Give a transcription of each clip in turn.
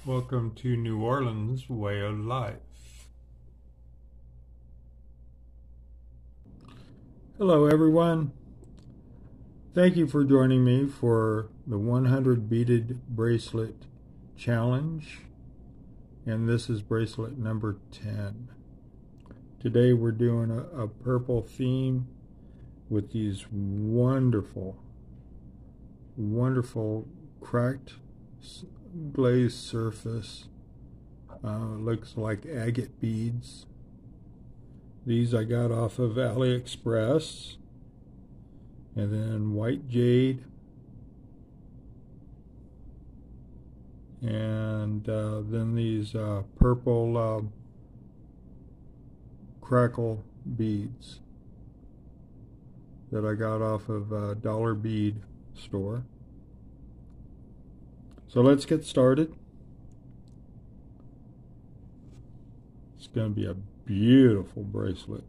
Welcome to New Orleans Way of Life. Hello everyone. Thank you for joining me for the 100 beaded bracelet challenge, and this is bracelet number 10. Today we're doing a purple theme with these wonderful cracked glazed surface. Looks like agate beads. These I got off of AliExpress. And then white jade. And then these purple crackle beads that I got off of Dollar Bead store. So let's get started. It's going to be a beautiful bracelet.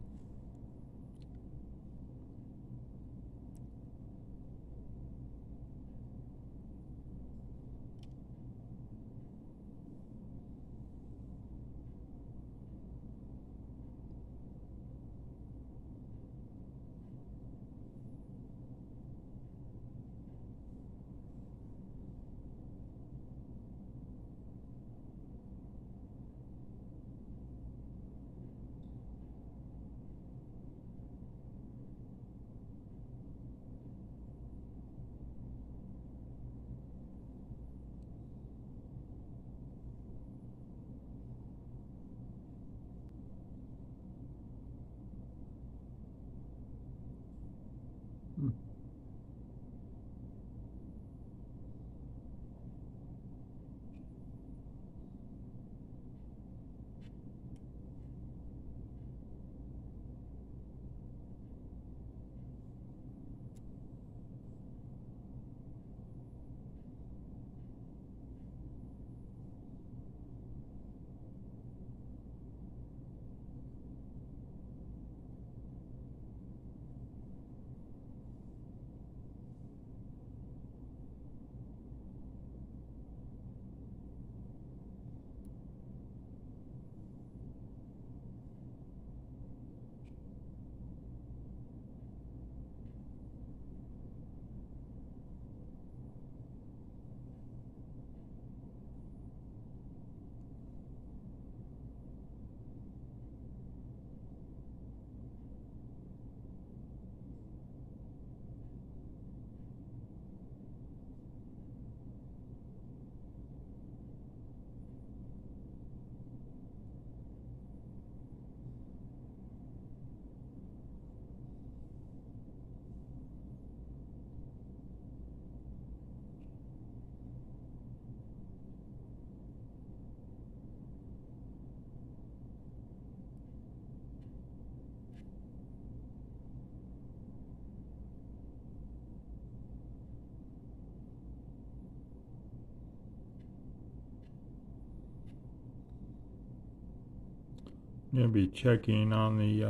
I'm going to be checking on the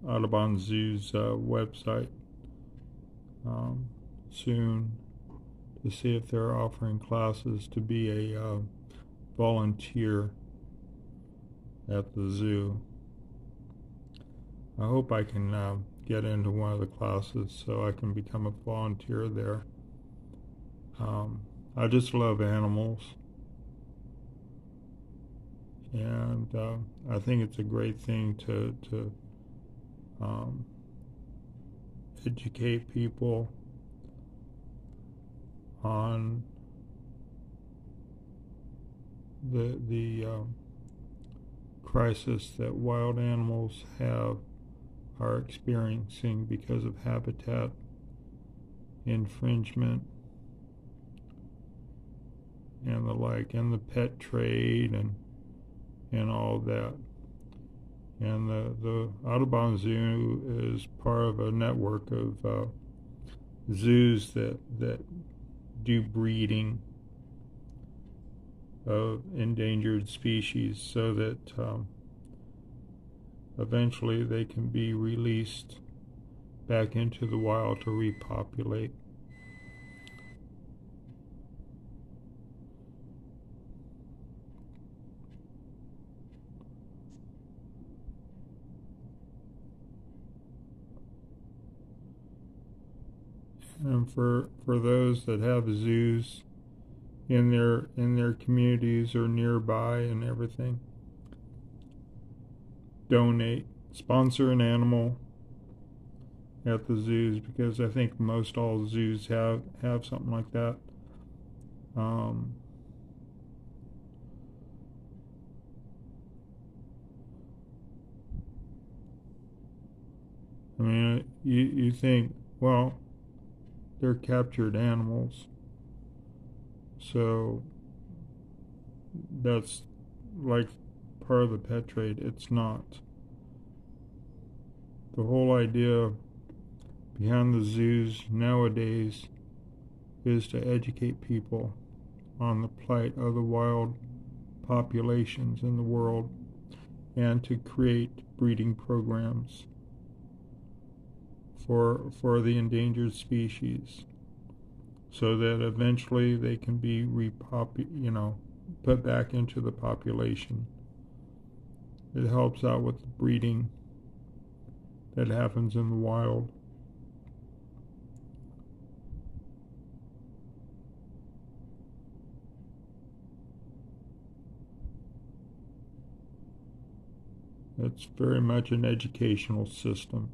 Audubon Zoo's website soon to see if they're offering classes to be a volunteer at the zoo. I hope I can get into one of the classes so I can become a volunteer there. I just love animals. And I think it's a great thing to educate people on the crisis that wild animals are experiencing because of habitat infringement and the like, and the pet trade and all that. And the Audubon Zoo is part of a network of zoos that do breeding of endangered species so that eventually they can be released back into the wild to repopulate. and for those that have zoos in their communities or nearby and everything, donate, sponsor an animal at the zoos, because I think most all zoos have something like that. I mean, you think, well, they're captured animals, so that's like part of the pet trade. It's not. The whole idea behind the zoos nowadays is to educate people on the plight of the wild populations in the world, and to create breeding programs for the endangered species, so that eventually they can be put back into the population. It helps out with the breeding that happens in the wild. It's very much an educational system.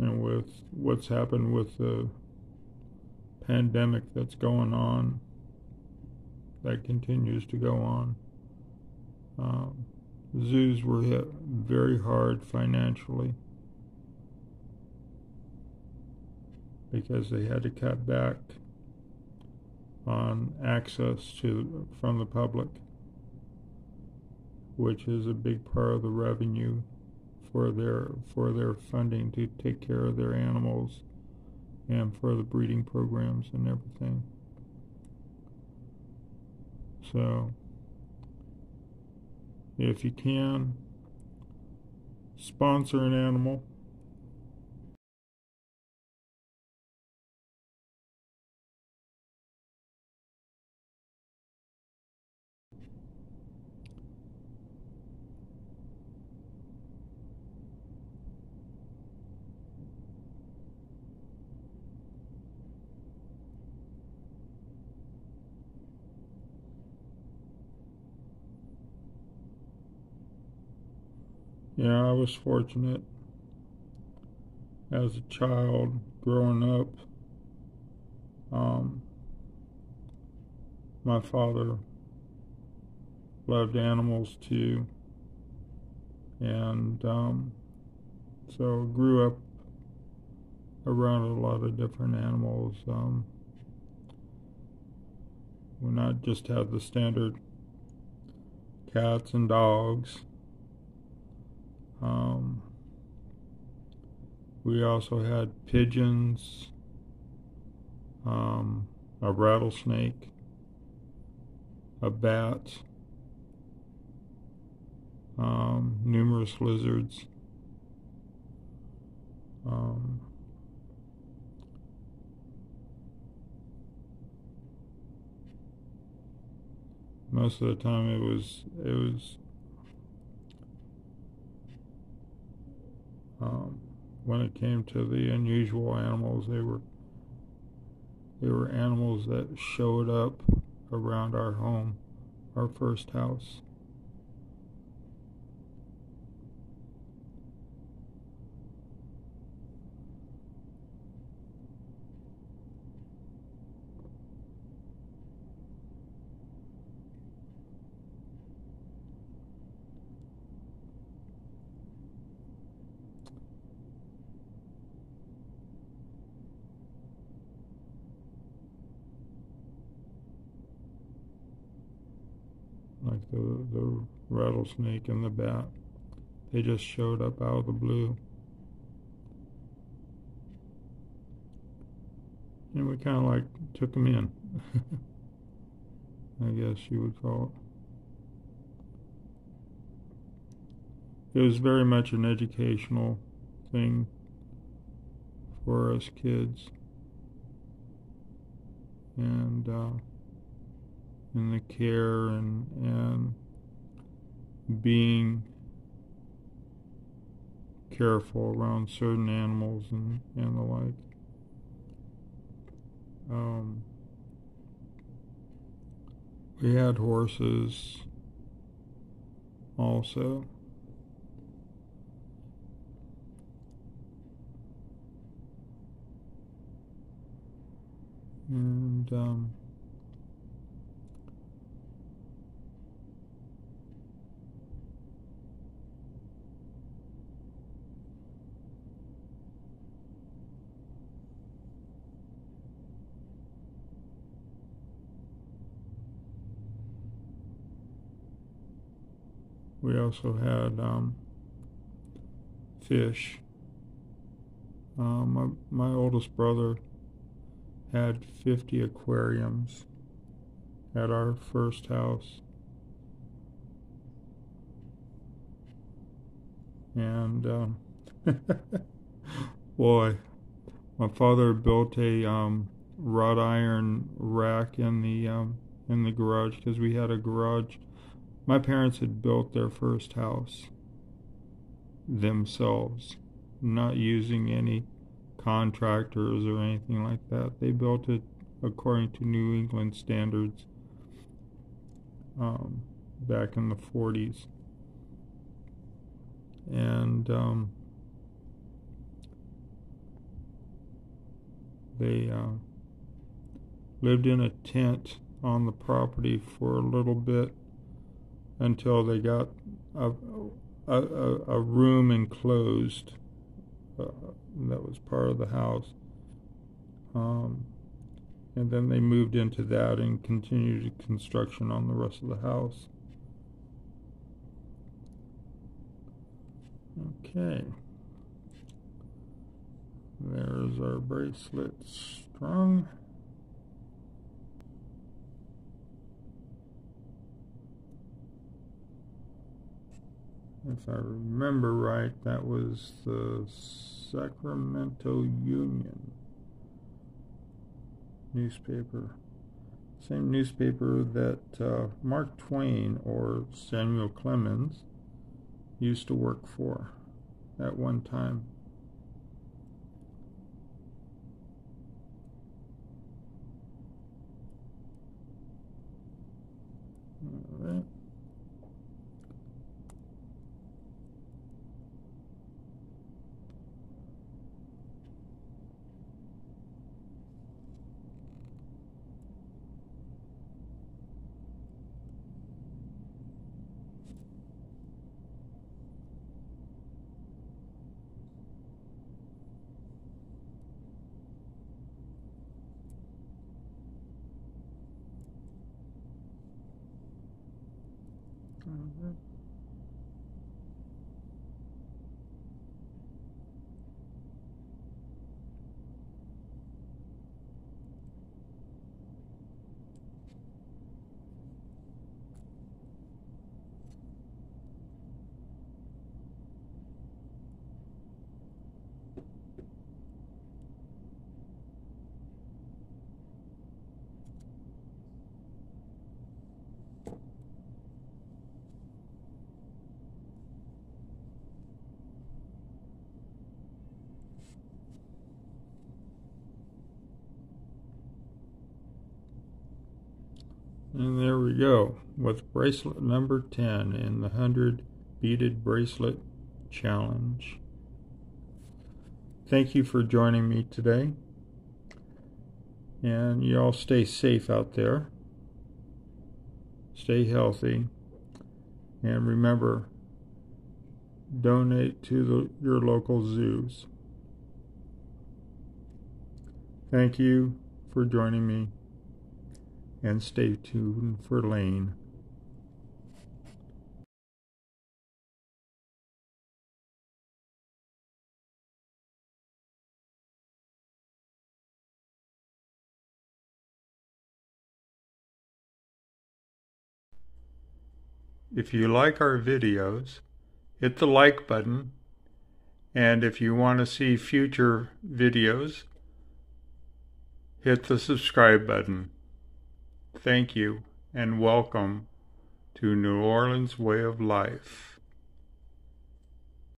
And with what's happened with the pandemic that's going on, that continues to go on, zoos were hit very hard financially, because they had to cut back on access from the public, which is a big part of the revenue for their funding to take care of their animals and for the breeding programs and everything. So if you can, sponsor an animal. Yeah, I was fortunate as a child growing up. My father loved animals too, and so grew up around a lot of different animals. We not just had the standard cats and dogs. We also had pigeons, a rattlesnake, a bat, numerous lizards. Most of the time it was when it came to the unusual animals, they were animals that showed up around our home, our first house. Like the rattlesnake and the bat. They just showed up out of the blue. And we kind of like took them in, I guess you would call it. It was very much an educational thing for us kids. And in the care and being careful around certain animals and the like. We had horses also. And we also had fish. My oldest brother had 50 aquariums at our first house. And boy, my father built a wrought iron rack in the garage, because we had a garage. My parents had built their first house themselves, not using any contractors or anything like that. They built it according to New England standards back in the 40s. And they lived in a tent on the property for a little bit until they got a room enclosed that was part of the house. And then they moved into that and continued construction on the rest of the house. Okay. There's our bracelet strung. If I remember right, that was the Sacramento Union newspaper. Same newspaper that Mark Twain or Samuel Clemens used to work for at one time. All right. And there we go, with bracelet number 10 in the 100 beaded bracelet challenge. Thank you for joining me today. And you all stay safe out there. Stay healthy. And remember, donate to your local zoos. Thank you for joining me. And stay tuned for Lane. If you like our videos, hit the like button And if you want to see future videos, hit the subscribe button. Thank you and welcome to New Orleans Way of Life.